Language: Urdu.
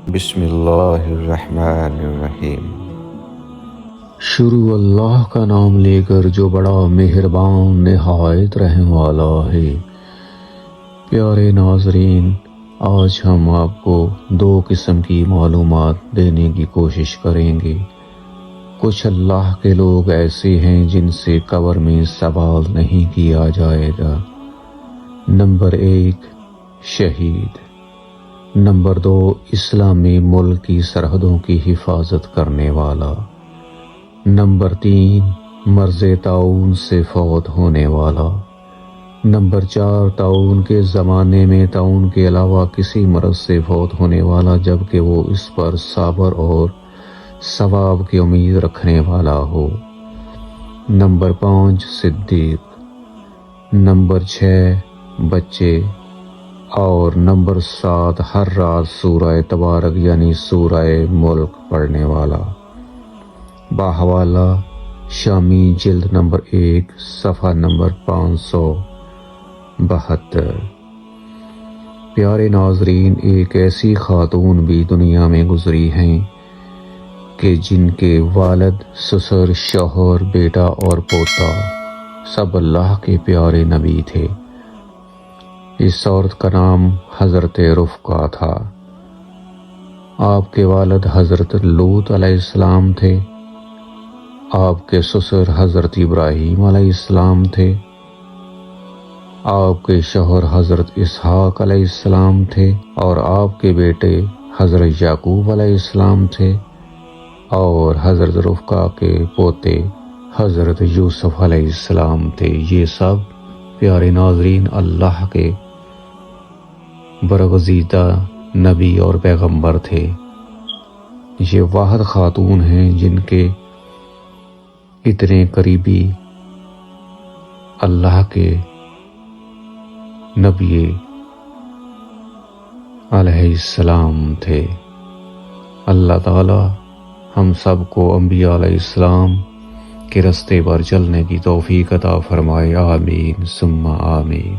بسم اللہ الرحمن الرحیم۔ شروع اللہ کا نام لے کر جو بڑا مہربان نہایت رحم والا ہے۔ پیارے ناظرین، آج ہم آپ کو 2 قسم کی معلومات دینے کی کوشش کریں گے۔ کچھ اللہ کے لوگ ایسے ہیں جن سے قبر میں سوال نہیں کیا جائے گا۔ نمبر 1، شہید۔ نمبر 2، اسلامی ملک کی سرحدوں کی حفاظت کرنے والا۔ نمبر 3، مرض طاعون سے فوت ہونے والا۔ نمبر 4، طاعون کے زمانے میں طاعون کے علاوہ کسی مرض سے فوت ہونے والا جبکہ وہ اس پر صبر اور ثواب کی امید رکھنے والا ہو۔ نمبر 5، صدیق۔ نمبر 6، بچے۔ اور نمبر 7، ہر رات سورہ تبارک یعنی سورہ ملک پڑھنے والا۔ بحوالہ شامی، جلد نمبر 1، صفحہ نمبر 572۔ پیارے ناظرین، ایک ایسی خاتون بھی دنیا میں گزری ہیں کہ جن کے والد، سسر، شوہر، بیٹا اور پوتا سب اللہ کے پیارے نبی تھے۔ اس عورت کا نام حضرت رفقہ تھا۔ آپ کے والد حضرت لوط علیہ السلام تھے۔ آپ کے سسر حضرت ابراہیم علیہ السلام تھے۔ آپ کے شوہر حضرت اسحاق علیہ السلام تھے اور آپ کے بیٹے حضرت یعقوب علیہ السلام تھے اور حضرت رفقہ کے پوتے حضرت یوسف علیہ السلام تھے۔ یہ سب پیارے ناظرین اللہ کے برگزیدہ نبی اور پیغمبر تھے۔ یہ واحد خاتون ہیں جن کے اتنے قریبی اللہ کے نبی علیہ السلام تھے۔ اللہ تعالی ہم سب کو انبیاء علیہ السلام کے راستے پر چلنے کی توفیق عطا فرمائے۔ آمین ثم آمین۔